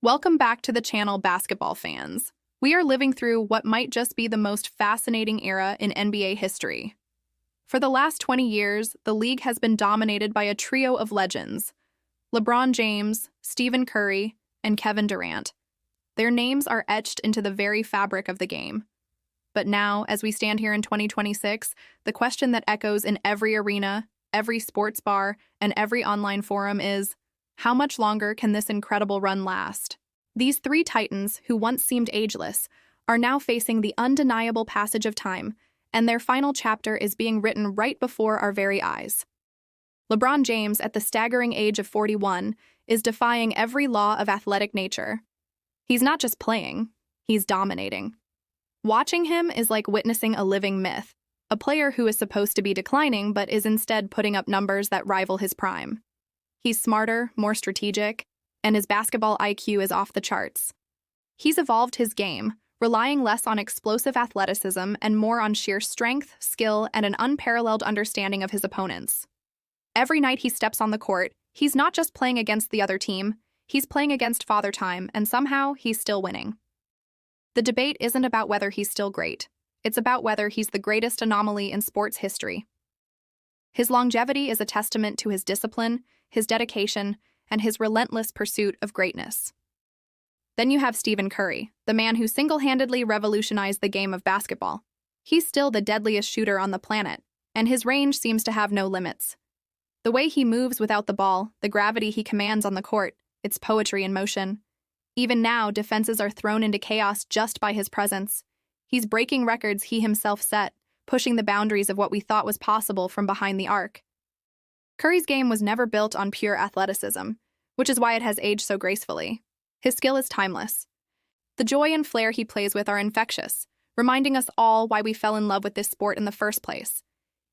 Welcome back to the channel, basketball fans. We are living through what might just be the most fascinating era in NBA history. For the last 20 years, the league has been dominated by a trio of legends: LeBron James, Stephen Curry, and Kevin Durant. Their names are etched into the very fabric of the game. But now, as we stand here in 2026, the question that echoes in every arena, every sports bar, and every online forum is, how much longer can this incredible run last? These three titans, who once seemed ageless, are now facing the undeniable passage of time, and their final chapter is being written right before our very eyes. LeBron James, at the staggering age of 41, is defying every law of athletic nature. He's not just playing, he's dominating. Watching him is like witnessing a living myth, a player who is supposed to be declining but is instead putting up numbers that rival his prime. He's smarter, more strategic, and his basketball IQ is off the charts. He's evolved his game, relying less on explosive athleticism and more on sheer strength, skill, and an unparalleled understanding of his opponents. Every night he steps on the court, he's not just playing against the other team, he's playing against Father Time, and somehow he's still winning. The debate isn't about whether he's still great. It's about whether he's the greatest anomaly in sports history. His longevity is a testament to his discipline, his dedication, and his relentless pursuit of greatness. Then you have Stephen Curry, the man who single-handedly revolutionized the game of basketball. He's still the deadliest shooter on the planet, and his range seems to have no limits. The way he moves without the ball, the gravity he commands on the court, it's poetry in motion. Even now, defenses are thrown into chaos just by his presence. He's breaking records he himself set, pushing the boundaries of what we thought was possible from behind the arc. Curry's game was never built on pure athleticism, which is why it has aged so gracefully. His skill is timeless. The joy and flair he plays with are infectious, reminding us all why we fell in love with this sport in the first place.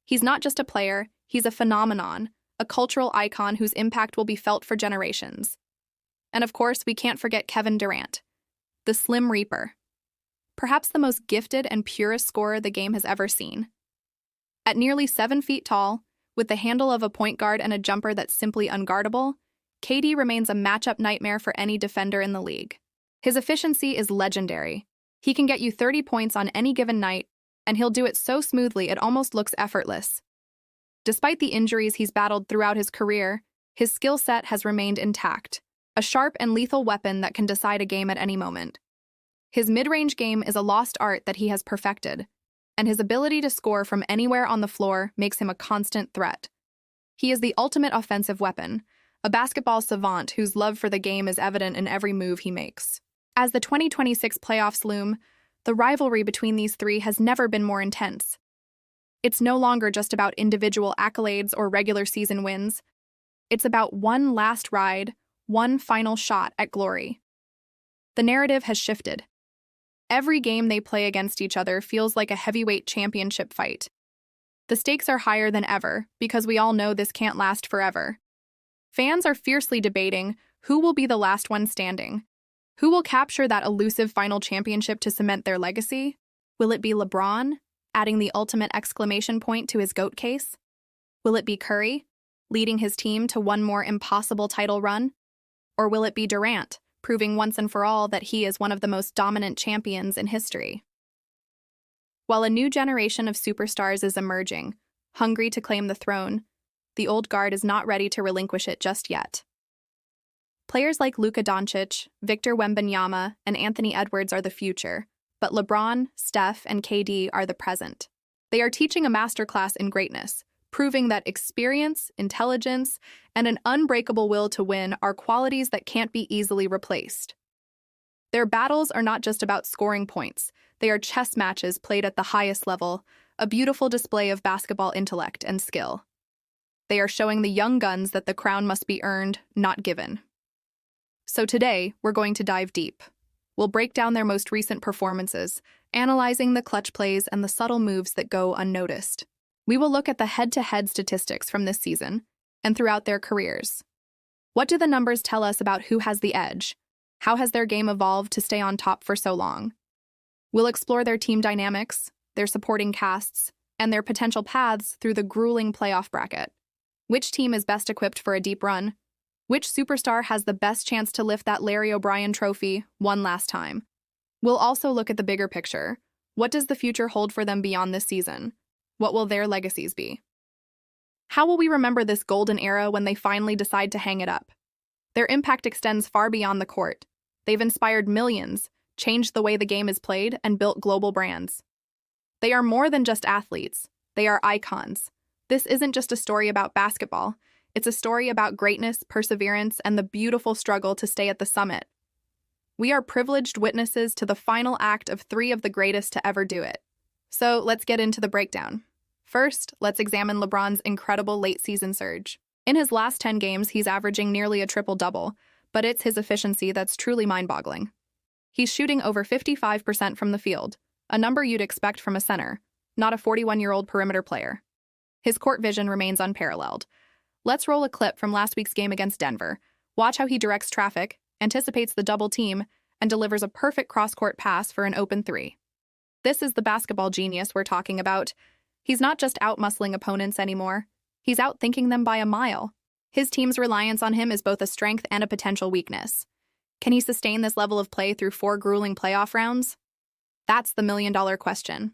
He's not just a player, he's a phenomenon, a cultural icon whose impact will be felt for generations. And of course, we can't forget Kevin Durant, the Slim Reaper. Perhaps the most gifted and purest scorer the game has ever seen. At nearly 7 feet tall, with the handle of a point guard and a jumper that's simply unguardable, KD remains a matchup nightmare for any defender in the league. His efficiency is legendary. He can get you 30 points on any given night, and he'll do it so smoothly it almost looks effortless. Despite the injuries he's battled throughout his career, his skill set has remained intact, a sharp and lethal weapon that can decide a game at any moment. His mid-range game is a lost art that he has perfected, and his ability to score from anywhere on the floor makes him a constant threat. He is the ultimate offensive weapon, a basketball savant whose love for the game is evident in every move he makes. As the 2026 playoffs loom, the rivalry between these three has never been more intense. It's no longer just about individual accolades or regular season wins. It's about one last ride, one final shot at glory. The narrative has shifted. Every game they play against each other feels like a heavyweight championship fight. The stakes are higher than ever, because we all know this can't last forever. Fans are fiercely debating who will be the last one standing. Who will capture that elusive final championship to cement their legacy? Will it be LeBron, adding the ultimate exclamation point to his GOAT case? Will it be Curry, leading his team to one more impossible title run? Or will it be Durant, proving once and for all that he is one of the most dominant champions in history? While a new generation of superstars is emerging, hungry to claim the throne, the old guard is not ready to relinquish it just yet. Players like Luka Doncic, Victor Wembanyama, and Anthony Edwards are the future, but LeBron, Steph, and KD are the present. They are teaching a masterclass in greatness, proving that experience, intelligence, and an unbreakable will to win are qualities that can't be easily replaced. Their battles are not just about scoring points, they are chess matches played at the highest level, a beautiful display of basketball intellect and skill. They are showing the young guns that the crown must be earned, not given. So today, we're going to dive deep. We'll break down their most recent performances, analyzing the clutch plays and the subtle moves that go unnoticed. We will look at the head-to-head statistics from this season and throughout their careers. What do the numbers tell us about who has the edge? How has their game evolved to stay on top for so long? We'll explore their team dynamics, their supporting casts, and their potential paths through the grueling playoff bracket. Which team is best equipped for a deep run? Which superstar has the best chance to lift that Larry O'Brien trophy one last time? We'll also look at the bigger picture. What does the future hold for them beyond this season? What will their legacies be? How will we remember this golden era when they finally decide to hang it up? Their impact extends far beyond the court. They've inspired millions, changed the way the game is played, and built global brands. They are more than just athletes. They are icons. This isn't just a story about basketball. It's a story about greatness, perseverance, and the beautiful struggle to stay at the summit. We are privileged witnesses to the final act of three of the greatest to ever do it. So let's get into the breakdown. First, let's examine LeBron's incredible late-season surge. In his last 10 games, he's averaging nearly a triple-double, but it's his efficiency that's truly mind-boggling. He's shooting over 55% from the field, a number you'd expect from a center, not a 41-year-old perimeter player. His court vision remains unparalleled. Let's roll a clip from last week's game against Denver. Watch how he directs traffic, anticipates the double team, and delivers a perfect cross-court pass for an open three. This is the basketball genius we're talking about. He's not just out-muscling opponents anymore. He's outthinking them by a mile. His team's reliance on him is both a strength and a potential weakness. Can he sustain this level of play through 4 grueling playoff rounds? That's the million-dollar question.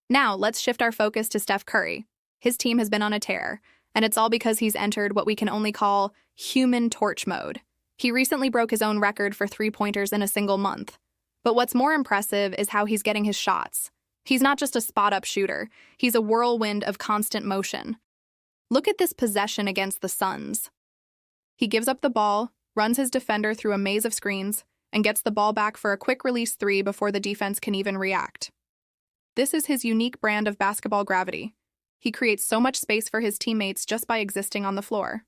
Now, let's shift our focus to Steph Curry. His team has been on a tear, and it's all because he's entered what we can only call human torch mode. He recently broke his own record for three-pointers in a single month. But what's more impressive is how he's getting his shots. He's not just a spot-up shooter. He's a whirlwind of constant motion. Look at this possession against the Suns. He gives up the ball, runs his defender through a maze of screens, and gets the ball back for a quick-release three before the defense can even react. This is his unique brand of basketball gravity. He creates so much space for his teammates just by existing on the floor.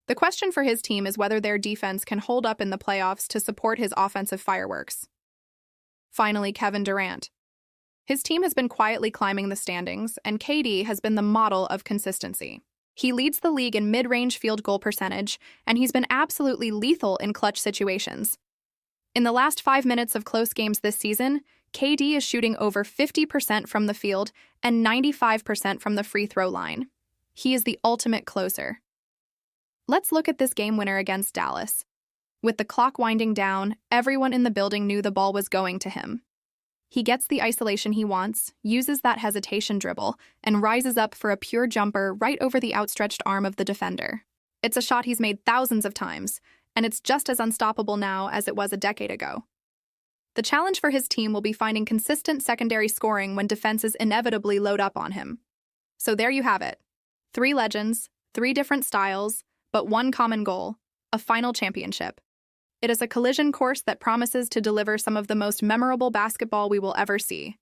The question for his team is whether their defense can hold up in the playoffs to support his offensive fireworks. Finally, Kevin Durant. His team has been quietly climbing the standings, and KD has been the model of consistency. He leads the league in mid-range field goal percentage, and he's been absolutely lethal in clutch situations. In the last 5 minutes of close games this season, KD is shooting over 50% from the field and 95% from the free throw line. He is the ultimate closer. Let's look at this game winner against Dallas. With the clock winding down, everyone in the building knew the ball was going to him. He gets the isolation he wants, uses that hesitation dribble, and rises up for a pure jumper right over the outstretched arm of the defender. It's a shot he's made thousands of times, and it's just as unstoppable now as it was a decade ago. The challenge for his team will be finding consistent secondary scoring when defenses inevitably load up on him. So there you have it. 3 legends, 3 different styles, but one common goal: a final championship. It is a collision course that promises to deliver some of the most memorable basketball we will ever see.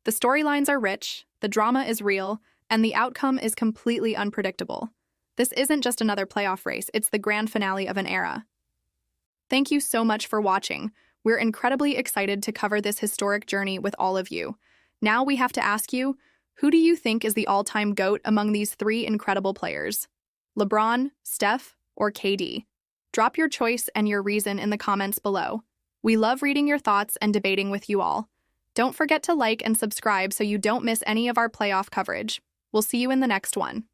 The storylines are rich, the drama is real, and the outcome is completely unpredictable. This isn't just another playoff race, it's the grand finale of an era. Thank you so much for watching. We're incredibly excited to cover this historic journey with all of you. Now we have to ask you, who do you think is the all-time GOAT among these 3 incredible players? LeBron, Steph, or KD? Drop your choice and your reason in the comments below. We love reading your thoughts and debating with you all. Don't forget to like and subscribe so you don't miss any of our playoff coverage. We'll see you in the next one.